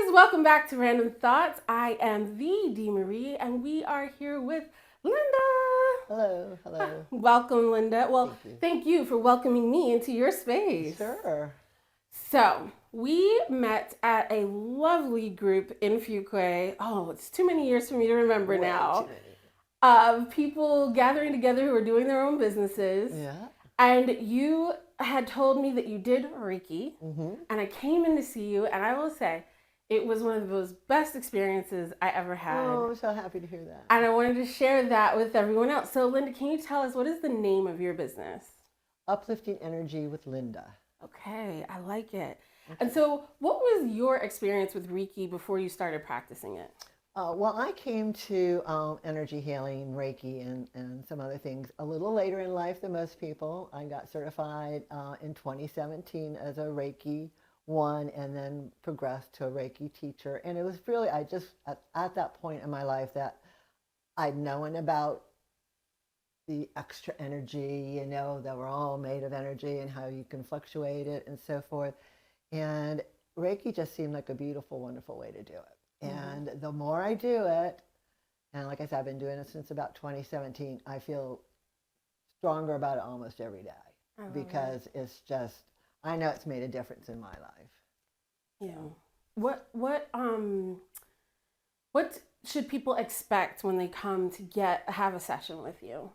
guys, welcome back to Random Thoughts. I am the D. Marie, and we are here with Lynda. Hello, hello. Welcome, Lynda. Well, Thank you. thank you for welcoming me into your space. Sure. So, we met at a lovely group in Fuquay. Oh, it's too many years for me to remember Way now. too many. Of people gathering together who are doing their own businesses. Yeah. And you had told me that you did Reiki, Mm-hmm. and I came in to see you, and I will say it was one of those best experiences I ever had. Oh, I'm so happy to hear that. And I wanted to share that with everyone else. So, Lynda, can you tell us what is the name of your business? Uplifting energy with Lynda. Okay, I like it. Okay. And so, what was your experience with Reiki before you started practicing it? Well, I came to energy healing, Reiki, and some other things a little later in life than most people. I got certified in 2017 as a Reiki 1 and then progressed to a Reiki teacher. And it was really, I just, at that point in my life that I'd known about the extra energy, that we're all made of energy and how you can fluctuate it and so forth. And Reiki just seemed like a beautiful, wonderful way to do it. And the more I do it, and like I said, I've been doing it since about 2017, I feel stronger about it almost every day because it's just, I know it's made a difference in my life. Yeah. What should people expect when they come to have a session with you?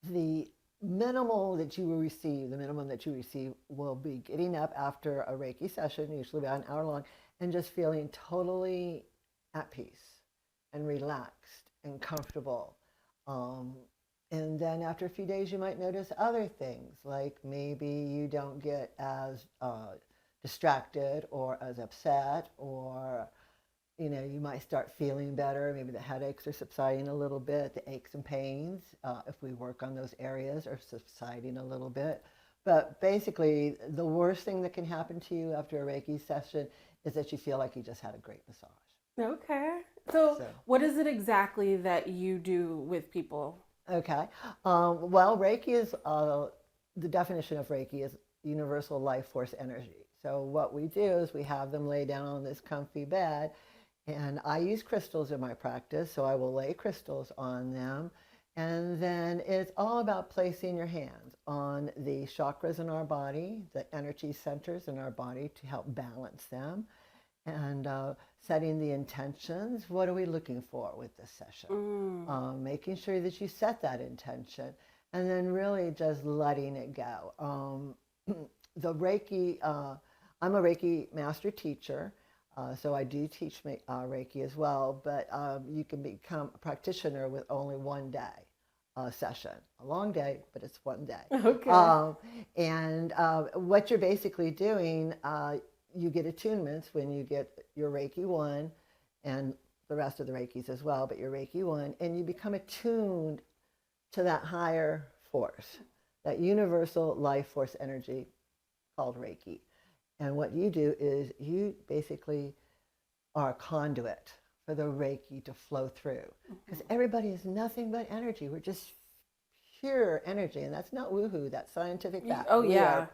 The minimum that you will be getting up after a Reiki session, usually about an hour long, and just feeling totally at peace and relaxed and comfortable. And then after a few days, you might notice other things, like maybe you don't get as distracted or as upset, or you might start feeling better. Maybe the headaches are subsiding a little bit. The aches and pains, if we work on those areas, are subsiding a little bit. But basically, the worst thing that can happen to you after a Reiki session is that you feel like you just had a great massage. Okay. So what is it exactly that you do with people? Okay. Well, Reiki is, the definition of Reiki is universal life force energy. So what we do is we have them lay down on this comfy bed, and I use crystals in my practice, so I will lay crystals on them. And then it's all about placing your hands on the chakras in our body, the energy centers in our body, to help balance them, and setting the intentions. What are we looking for with this session? Making sure that you set that intention, and then really just letting it go. The Reiki, I'm a Reiki master teacher. So I do teach Reiki as well, but you can become a practitioner with only one day session. A long day, but it's one day. Okay. And what you're basically doing, you get attunements when you get your Reiki 1 and the rest of the Reikis as well, but your Reiki 1, and you become attuned to that higher force, that universal life force energy called Reiki. And what you do is you basically are a conduit for the Reiki to flow through. Because everybody is nothing but energy. We're just pure energy. And that's not woohoo, that's scientific fact. Oh, We yeah. are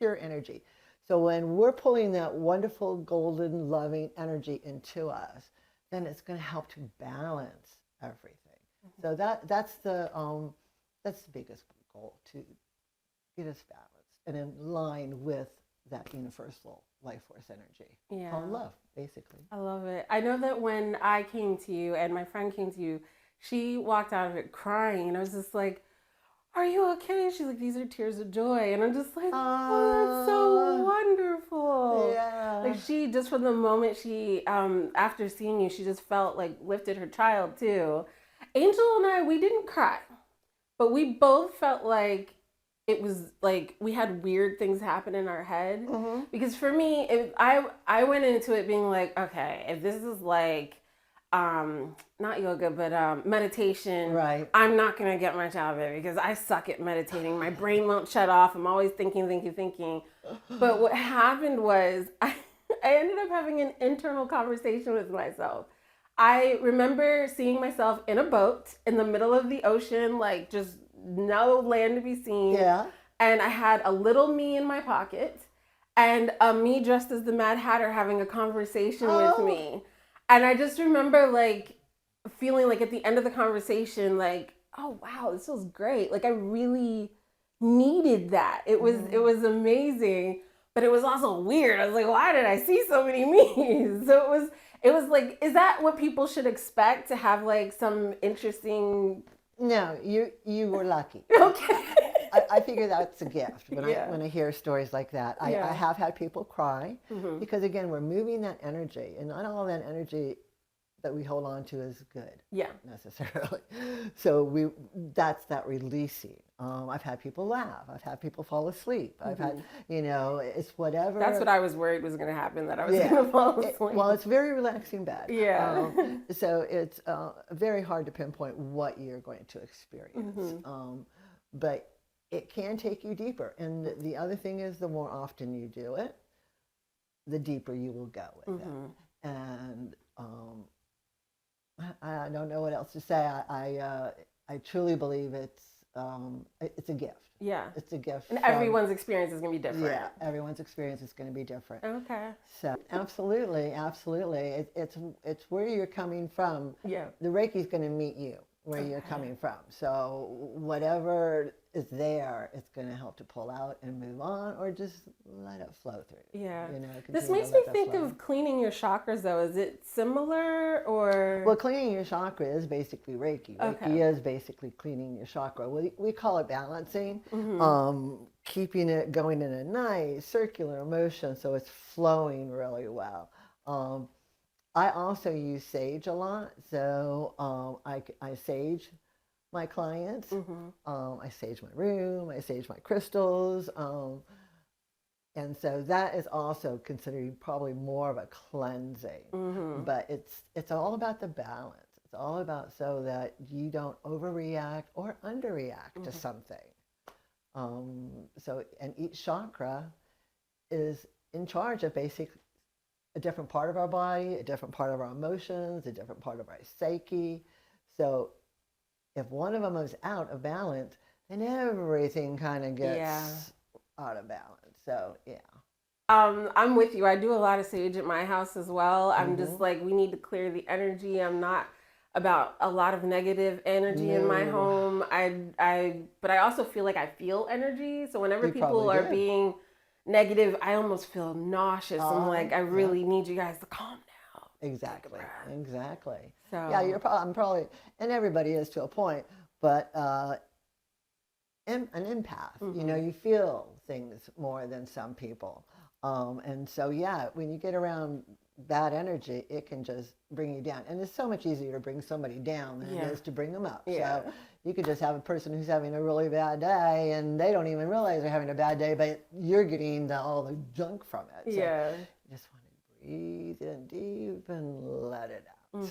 pure energy. So when we're pulling that wonderful, golden, loving energy into us, then it's going to help to balance everything. So that's the biggest goal, to get us balanced and in line with that universal life force energy. Yeah. Called love, basically. I love it. I know that when I came to you and my friend came to you, she walked out of it crying, and I was just like, "Are you okay?" She's like, "These are tears of joy," and I'm just like, "Oh, that's so wonderful." Yeah. Like, she just, from the moment she after seeing you, she just felt like lifted her child too. Angel and I, we didn't cry, but we both felt like it was like we had weird things happen in our head. Because for me, I went into it being like, okay, if this is like not yoga, but meditation, Right. I'm not gonna get much out of it because I suck at meditating. My brain won't shut off. I'm always thinking. But what happened was I ended up having an internal conversation with myself. I remember seeing myself in a boat in the middle of the ocean, like just no land to be seen. Yeah. And I had a little me in my pocket. and me dressed as the Mad Hatter having a conversation with Oh. me. And I just remember like feeling like at the end of the conversation, like, oh wow, this was great. Like I really needed that. It was amazing, but it was also weird. I was like, why did I see so many me's? So it was like, is that what people should expect, to have like some interesting? No, you were lucky. Okay. I figure that's a gift when Yeah. I hear stories like that. I Yeah. have had people cry Mhm. because again we're moving that energy, and not all that energy that we hold on to is good Yeah. necessarily. So that's that releasing. I've had people laugh. I've had people fall asleep. I've had, it's whatever. That's what I was worried was going to happen, that I was Yeah. going to fall asleep. Well, it's very relaxing bed. Yeah. So it's very hard to pinpoint what you're going to experience. But it can take you deeper. And the other thing is, the more often you do it, the deeper you will go with it. And I don't know what else to say. I truly believe it's a gift. Yeah. It's a gift. And everyone's experience is going to be different. Yeah, everyone's experience is going to be different. Okay. So absolutely. It's where you're coming from. Yeah. The Reiki's going to meet you where you're coming from. So whatever is there, it's going to help to pull out and move on, or just let it flow through. Yeah. This continue to makes me let that think flow. of cleaning your chakras, though. Is it similar, or? Well, cleaning your chakra is basically Reiki. Okay. Reiki is basically cleaning your chakra. We call it balancing, keeping it going in a nice circular motion so it's flowing really well. I also use sage a lot, so I sage my clients. I sage my room, I sage my crystals, and so that is also considered probably more of a cleansing. But it's all about the balance. It's all about so that you don't overreact or underreact to something. And each chakra is in charge of a different part of our body, a different part of our emotions, a different part of our psyche. So if one of them is out of balance, then everything kind of gets out of balance. So yeah. I'm with you. I do a lot of sage at my house as well. I'm just like, we need to clear the energy. I'm not about a lot of negative energy in my home. But I also feel like I feel energy. So whenever people are being negative, I almost feel nauseous. I'm like, I really need you guys to calm down. Exactly. So yeah, I'm probably, and everybody is to a point, but an empath. You feel things more than some people, and so yeah, when you get around bad energy, it can just bring you down. And it's so much easier to bring somebody down than it is to bring them up. Yeah. So you could just have a person who's having a really bad day and they don't even realize they're having a bad day, but you're getting all the junk from it. So yeah. you just want to breathe in deep and let it out.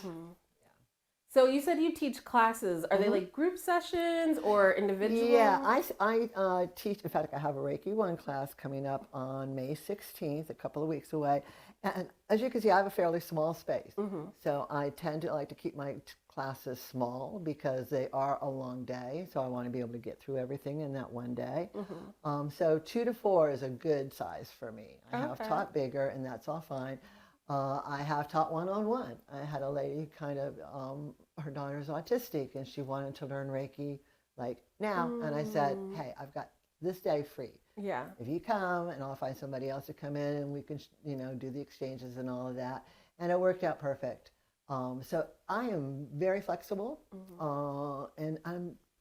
So you said you teach classes. Are they like group sessions or individual? Yeah, I teach. In fact, I have a Reiki 1 class coming up on May 16th, a couple of weeks away. And as you can see, I have a fairly small space. So I tend to like to keep my classes small because they are a long day. So I want to be able to get through everything in that one day. So 2 to 4 is a good size for me. I have taught bigger, and that's all fine. I have taught one-on-one. I had a lady kind of, her daughter's autistic and she wanted to learn Reiki like now. And I said, hey, I've got this day free. Yeah. If you come, and I'll find somebody else to come in and we can, do the exchanges and all of that. And it worked out perfect. So I am very flexible, and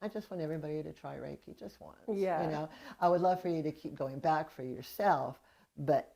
I just want everybody to try Reiki just once. Yeah. I would love for you to keep going back for yourself, but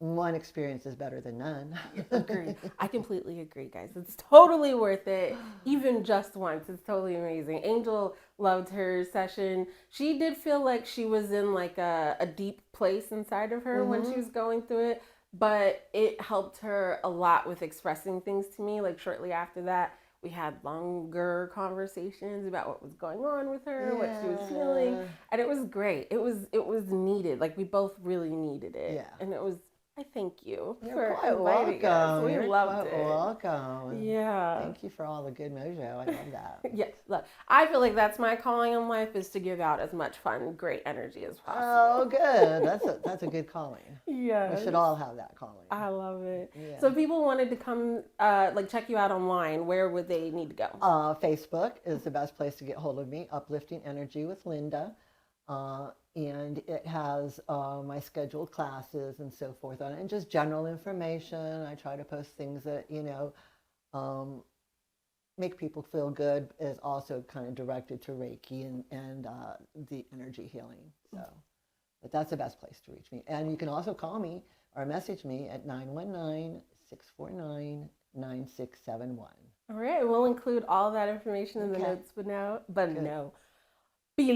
one experience is better than none. Agree. I completely agree, guys. It's totally worth it. Even just once. It's totally amazing. Angel loved her session. She did feel like she was in like a deep place inside of her when she was going through it, but it helped her a lot with expressing things to me. Like shortly after that, we had longer conversations about what was going on with her, what she was feeling, and it was great. It was needed. Like we both really needed it. Yeah. And I thank you You're for quite inviting us. welcome. We You're loved quite it. welcome. Yeah. Thank you for all the good mojo. I love that. Yes. Look, I feel like that's my calling in life is to give out as much fun, great energy as Oh, possible. good. That's a good calling. We Yes. should all have that calling. I love it. Yeah. So if people wanted to come, like check you out online, where would they need to go? Facebook is the best place to get hold of me. Uplifting Energy with Lynda. And it has my scheduled classes and so forth on it, and just general information. I try to post things that, make people feel good, is also kind of directed to Reiki and the energy healing. So, but that's the best place to reach me. And you can also call me or message me at 919-649-9671. All right, we'll include all that information in the Okay. notes below. And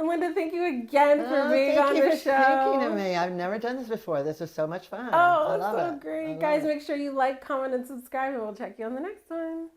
Lynda, thank you again for being on the show. Thank you to me. I've never done this before. This is so much fun. Oh, I it's love so it. great. Guys, make sure you like, comment, and subscribe, and we'll check you on the next one.